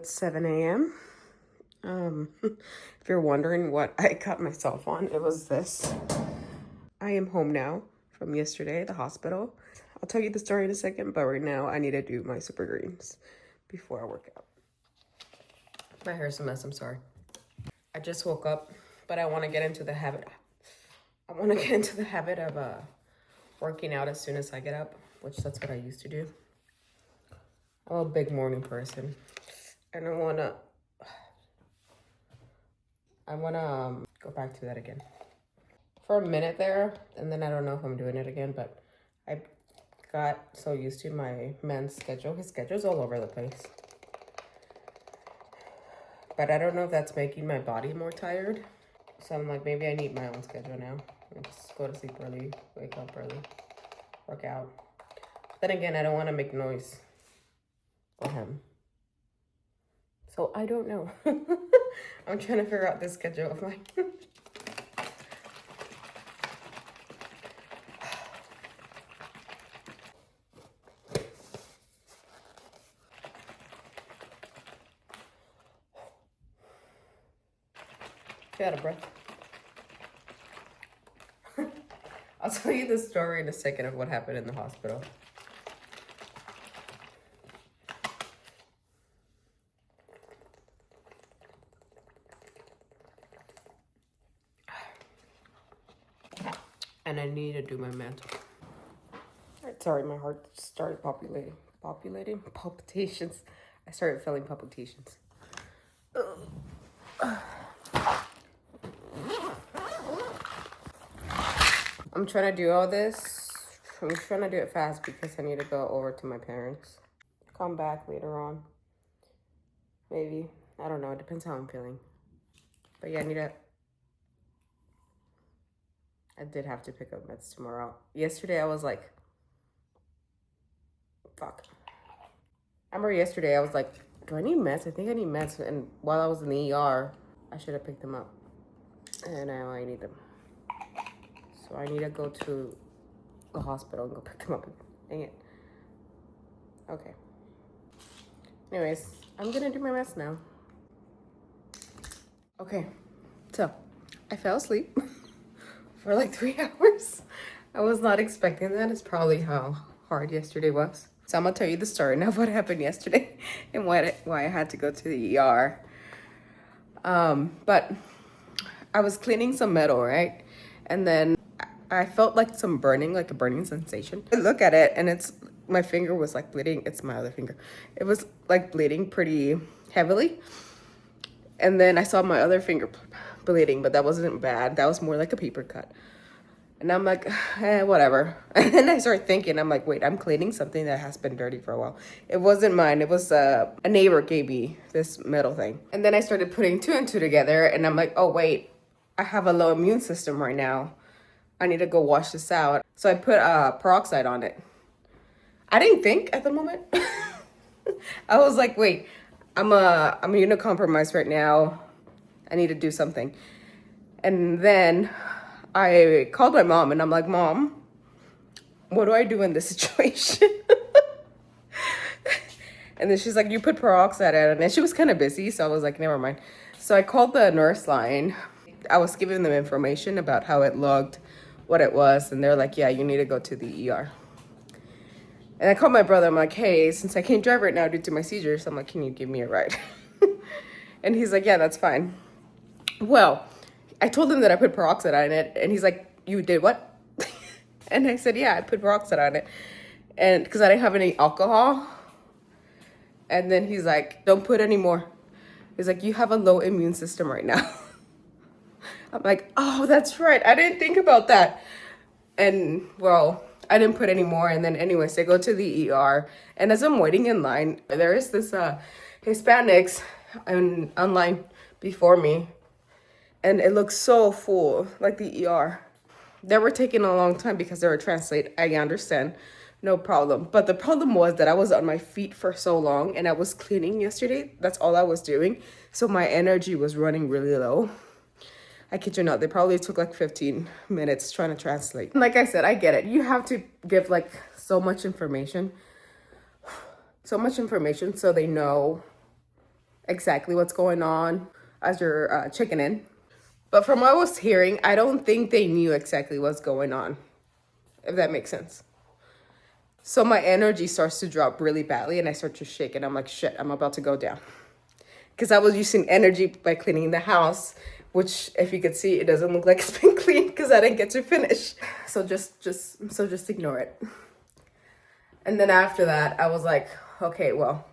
it's 7 a.m. If you're wondering what I got myself on, it was this. I am home now from yesterday at the hospital. I'll tell you the story in a second, but right now I need to do my super greens before I work out. My hair's a mess, I'm sorry. I just woke up, but I want to get into the habit. of working out as soon as I get up, which that's what I used to do. I'm a big morning person, and I wanna go back to that again for a minute there, and then I don't know if I'm doing it again, but I got so used to my man's schedule. His schedule's all over the place, but I don't know if that's making my body more tired. So I'm like, maybe I need my own schedule now. I just go to sleep early, wake up early, work out. But then again, I don't want to make noise for him. So I don't know. I'm trying to figure out this schedule of mine. Get out of breath. I'll tell you the story in a second of what happened in the hospital. And I need to do my mantle. Alright, sorry, my heart started palpitations. I started feeling palpitations. I'm trying to do all this. I'm trying to do it fast because I need to go over to my parents. Come back later on. Maybe. I don't know. It depends how I'm feeling. But yeah, I did have to pick up meds tomorrow. Yesterday, I was like, fuck. I remember yesterday, I was like, do I need meds? I think I need meds. And while I was in the ER, I should have picked them up. And now I need them. So I need to go to the hospital and go pick them up. Dang it. Okay. Anyways, I'm gonna do my meds now. Okay, so I fell asleep for like 3 hours. I was not expecting that. It's probably how hard yesterday was. So I'm gonna tell you the story now of what happened yesterday and why I had to go to the ER. But I was cleaning some metal, right? And then I felt like some burning, like a burning sensation. I look at it and my finger was like bleeding. It's my other finger. It was like bleeding pretty heavily. And then I saw my other finger bleeding, but that wasn't bad. That was more like a paper cut. And I'm like, whatever. And then I started thinking, I'm like, wait, I'm cleaning something that has been dirty for a while. It wasn't mine. It was a neighbor gave me this metal thing. And then I started putting two and two together. And I'm like, oh, wait, I have a low immune system right now. I need to go wash this out. So I put peroxide on it. I didn't think at the moment. I was like, wait, I'm immunocompromised right now. I need to do something. And then I called my mom and I'm like, Mom, what do I do in this situation? And then she's like, you put peroxide on it. And she was kind of busy, so I was like, never mind. So I called the nurse line. I was giving them information about how it looked, what it was, and they're like, yeah, you need to go to the ER. And I called my brother. I'm like, hey, since I can't drive right now due to my seizures, I'm like, can you give me a ride? And he's like, yeah, that's fine. Well, I told him that I put peroxide on it, and he's like, you did what? And I said, yeah, I put peroxide on it, and because I didn't have any alcohol. And then he's like, don't put any more. He's like, you have a low immune system right now. I'm like, oh, that's right. I didn't think about that. And well, I didn't put any more. And then anyways, I go to the ER. And as I'm waiting in line, there is this Hispanics online before me. And it looks so full, like the ER. They were taking a long time because they were translate. I understand. No problem. But the problem was that I was on my feet for so long and I was cleaning yesterday. That's all I was doing. So my energy was running really low. I kid you not, they probably took like 15 minutes trying to translate. Like I said, I get it. You have to give like so much information so they know exactly what's going on as you're checking in. But from what I was hearing, I don't think they knew exactly what's going on, if that makes sense. So my energy starts to drop really badly and I start to shake and I'm like, shit, I'm about to go down. Because I was using energy by cleaning the house, which if you could see, it doesn't look like it's been cleaned because I didn't get to finish. So just ignore it. And then after that, I was like, okay, well,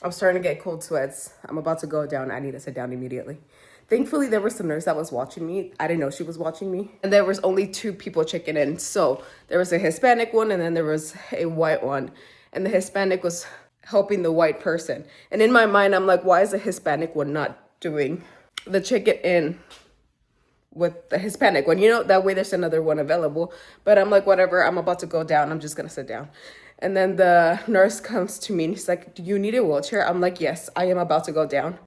I'm starting to get cold sweats. I'm about to go down. I need to sit down immediately. Thankfully, there was a nurse that was watching me. I didn't know she was watching me. And there was only 2 people checking in. So there was a Hispanic one and then there was a white one. And the Hispanic was helping the white person. And in my mind, I'm like, why is the Hispanic one not doing the check-in in with the Hispanic one? You know, that way there's another one available. But I'm like, whatever, I'm about to go down. I'm just going to sit down. And then the nurse comes to me and he's like, do you need a wheelchair? I'm like, yes, I am about to go down.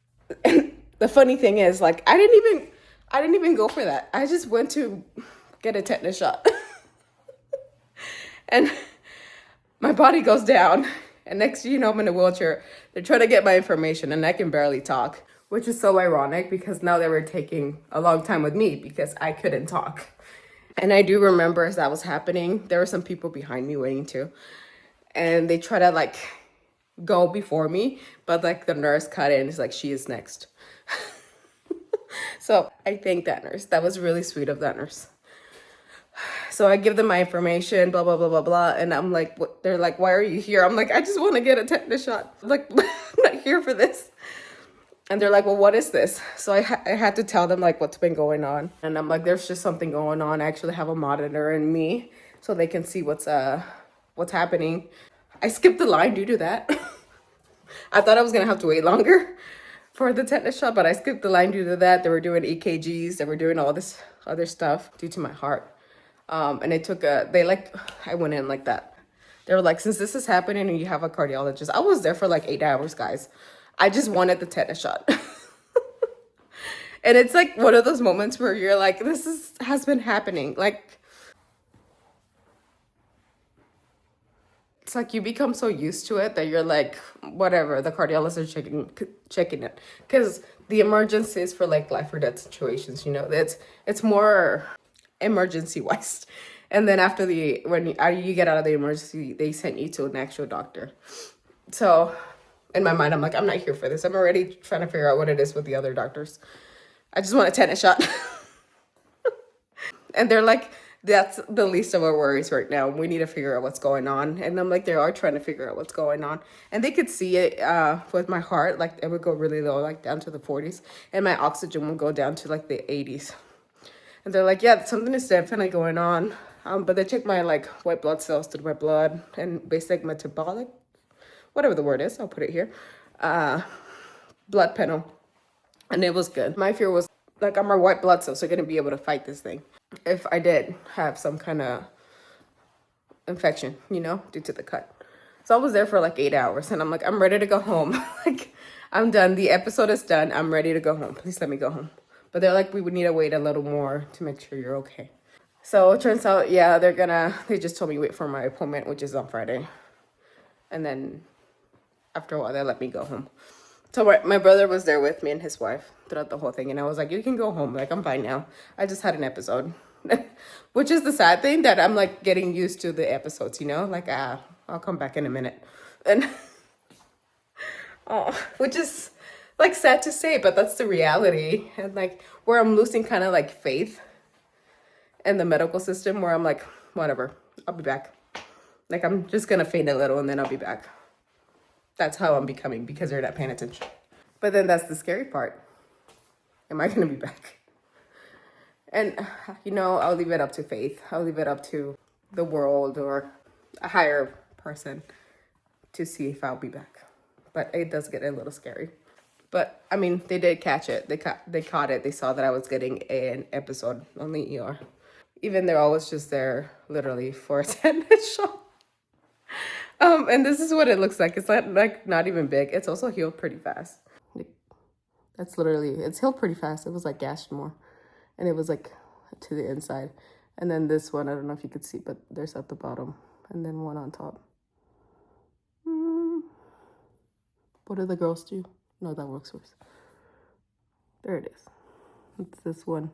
And the funny thing is, like, I didn't even go for that. I just went to get a tetanus shot. And my body goes down. And next thing you know, I'm in a wheelchair. They're trying to get my information and I can barely talk, which is so ironic because now they were taking a long time with me because I couldn't talk. And I do remember as that was happening, there were some people behind me waiting too. And they try to like go before me, but like the nurse cut in. It's like, she is next. So I thank that nurse. That was really sweet of that nurse. So I give them my information, blah, blah, blah, blah, blah. And I'm like, what? They're like, why are you here? I'm like, I just want to get a tetanus shot. I'm like, I'm not here for this. And they're like, well, what is this? So I had to tell them like what's been going on. And I'm like, there's just something going on. I actually have a monitor in me so they can see what's happening. I skipped the line due to that. I thought I was going to have to wait longer for the tetanus shot, but I skipped the line due to that. They were doing EKGs. They were doing all this other stuff due to my heart. And it took I went in like that. They were like, since this is happening and you have a cardiologist, I was there for like 8 hours, guys. I just wanted the tetanus shot. And it's like one of those moments where you're like, has been happening. Like, it's like you become so used to it that you're like, whatever, the cardiologist is checking it. Because the emergency is for like life or death situations, you know, it's more emergency wise. And then after when you get out of the emergency, they sent you to an actual doctor. So in my mind, I'm like, I'm not here for this. I'm already trying to figure out what it is with the other doctors. I just want a tetanus shot. And they're like, that's the least of our worries right now. We need to figure out what's going on. And I'm like, they are trying to figure out what's going on. And they could see it with my heart. Like it would go really low, like down to the 40s. And my oxygen would go down to like the 80s. And they're like, yeah, something is definitely going on. But they checked my like white blood cells through my blood and basic metabolic, whatever the word is, I'll put it here, blood panel. And it was good. My fear was like, I'm my white blood cells are going to be able to fight this thing if I did have some kind of infection, you know, due to the cut. So I was there for like 8 hours and I'm like, I'm ready to go home. Like, I'm done. The episode is done. I'm ready to go home. Please let me go home. But they're like, we would need to wait a little more to make sure you're okay. So it turns out, yeah, they just told me wait for my appointment, which is on Friday. And then after a while, they let me go home. So my brother was there with me and his wife throughout the whole thing. And I was like, you can go home. Like, I'm fine now. I just had an episode. Which is the sad thing, that I'm like getting used to the episodes, you know? Like, I'll come back in a minute. And which is like sad to say, but that's the reality. And like where I'm losing kind of like faith in the medical system, where I'm like, whatever, I'll be back. Like, I'm just gonna faint a little and then I'll be back. That's how I'm becoming, because they're not paying attention. But then that's the scary part. Am I gonna be back? And, you know, I'll leave it up to faith. I'll leave it up to the world or a higher person to see if I'll be back. But it does get a little scary. But, I mean, they did catch it. They caught it. They saw that I was getting an episode on the ER. Even though I was just there literally for a 10-minute shot. And this is what it looks like. It's not even big. It's also healed pretty fast. It's healed pretty fast. It was like gashed more. And it was like to the inside. And then this one, I don't know if you could see, but there's at the bottom. And then one on top. What do the girls do? No, that works worse. There it is. It's this one,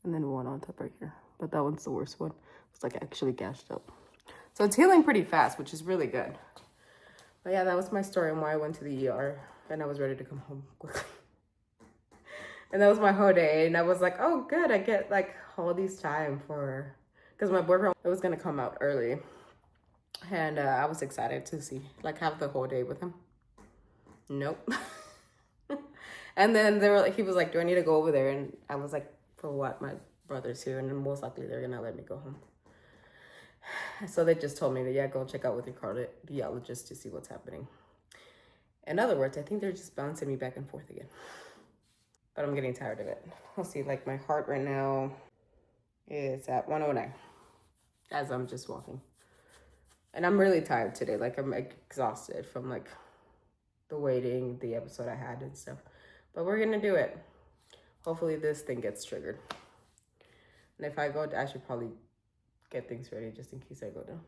and then one on top right here. But that one's the worst one. It's like actually gashed up. So it's healing pretty fast, which is really good. But yeah, that was my story on why I went to the ER, and I was ready to come home quickly. And that was my whole day, and I was like, oh, good, I get like all these time for, because my boyfriend, it was gonna come out early, and I was excited to see, like, have the whole day with him. Nope. And then they were like, he was like, do I need to go over there? And I was like, for what? My brother's here, and most likely they're gonna let me go home. So they just told me to, yeah, go check out with your cardiologist to see what's happening. In other words, I think they're just bouncing me back and forth again. But I'm getting tired of it. Let's see, like my heart right now is at 109 as I'm just walking. And I'm really tired today. Like I'm exhausted from like the waiting, the episode I had and stuff. But we're gonna do it. Hopefully this thing gets triggered. And if I go, I should probably get things ready just in case I go down.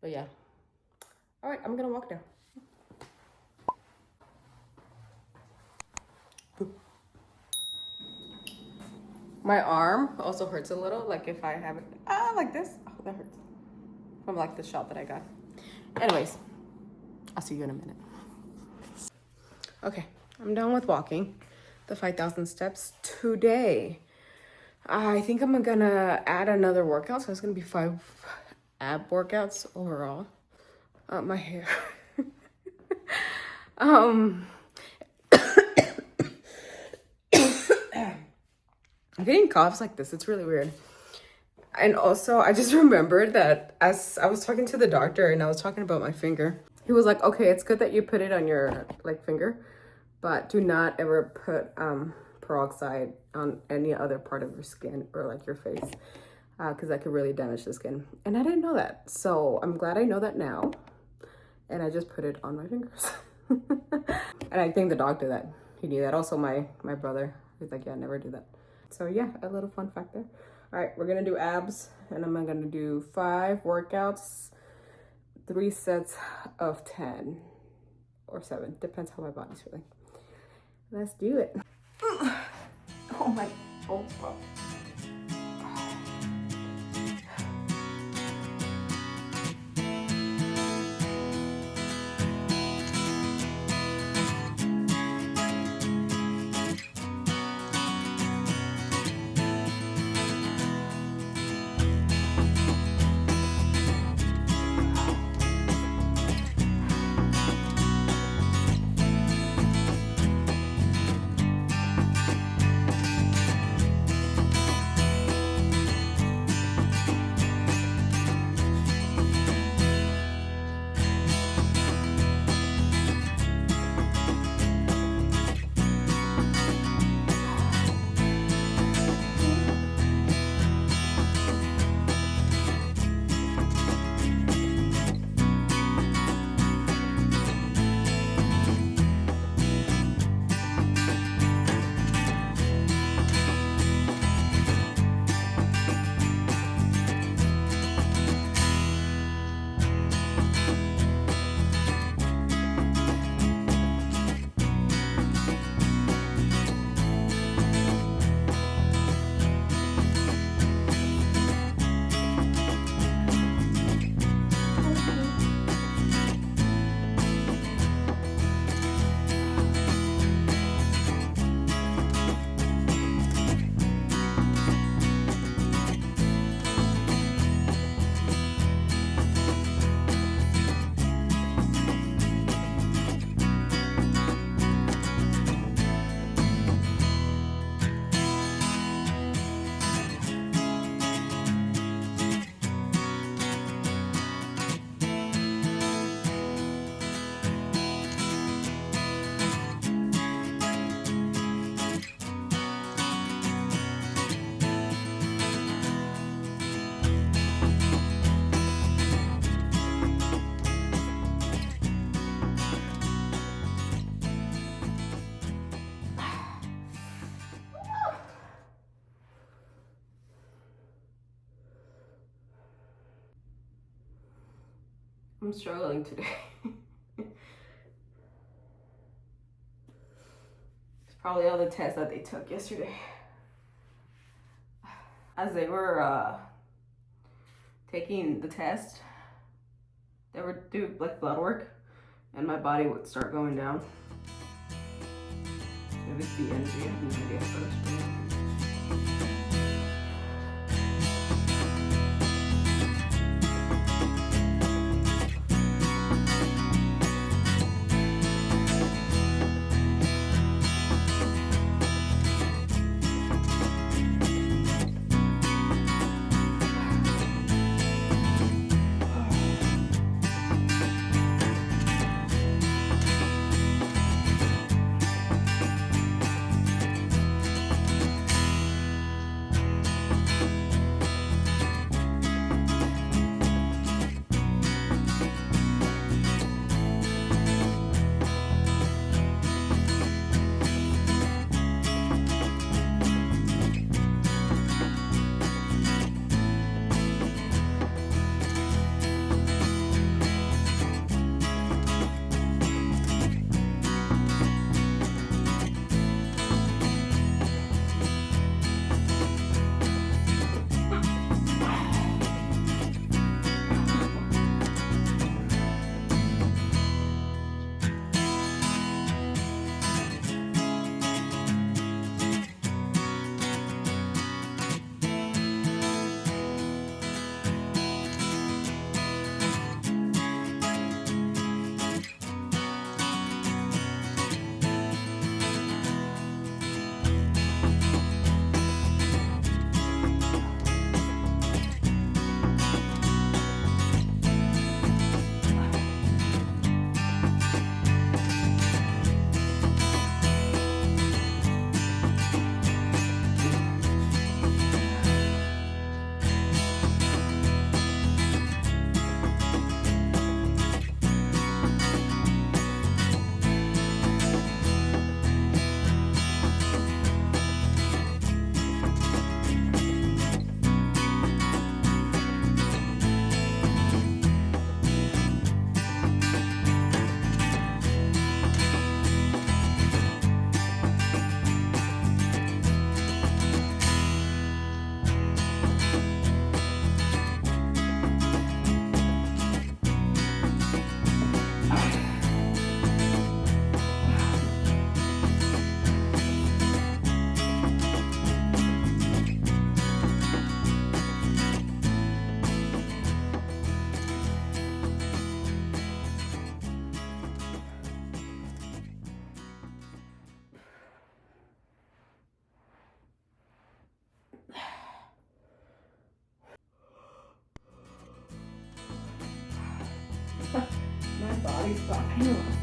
But yeah. All right, I'm gonna walk down. My arm also hurts a little, like if I have it, like this. Oh, that hurts. From like the shot that I got. Anyways, I'll see you in a minute. Okay, I'm done with walking the 5,000 steps today. I think I'm gonna add another workout, so it's gonna be 5 ab workouts overall. My hair. I'm getting coughs like this. It's really weird. And also, I just remembered that as I was talking to the doctor and I was talking about my finger, he was like, okay, it's good that you put it on your like finger, but do not ever put peroxide on any other part of your skin or like your face, because that could really damage the skin. And I didn't know that. So I'm glad I know that now. And I just put it on my fingers. And I thank the doctor that he knew that. Also my brother, he's like, yeah, never do that. So yeah, a little fun fact there. All right, we're gonna do abs, and I'm gonna do 5 workouts, 3 sets of 10 or 7, depends how my body's feeling. Let's do it. Oh my, oh fuck. I'm struggling today. Probably all the tests that they took yesterday. As they were taking the test, they would do like blood work, and my body would start going down. Maybe it's the energy, I have no idea, but it's really my body's popping off.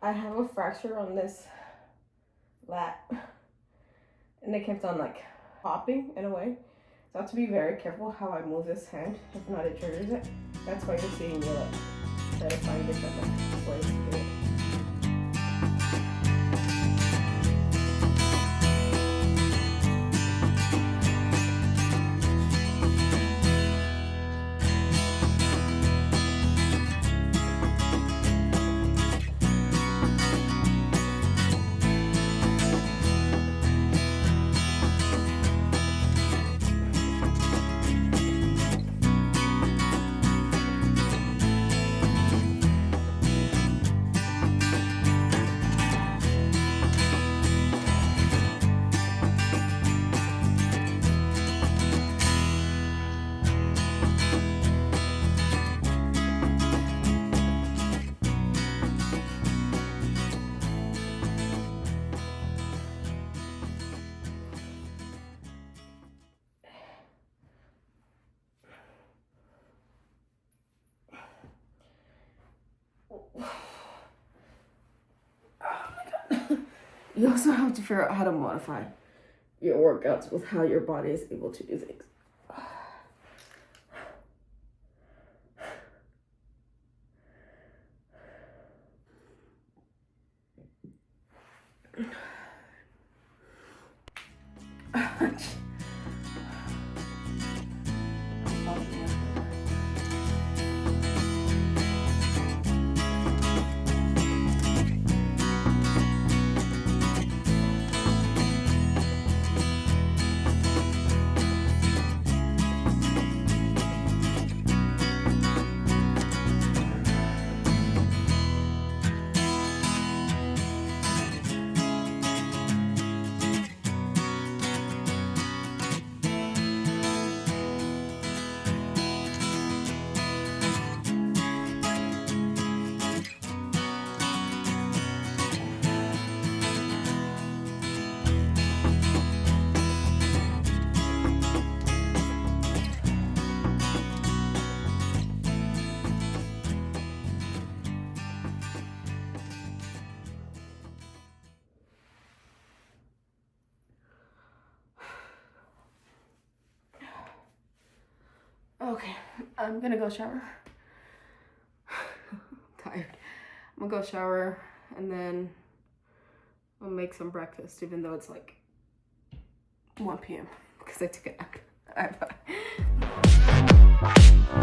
I have a fracture on this lat, and it kept on like popping in a way. So I have to be very careful how I move this hand. If not, it triggers it. That's why you're seeing me like try to find different like ways to do it. You also have to figure out how to modify your workouts with how your body is able to do things. Okay, I'm gonna go shower. Tired. I'm gonna go shower and then I'll make some breakfast, even though it's like 1 p.m. because I took a nap. Alright, bye.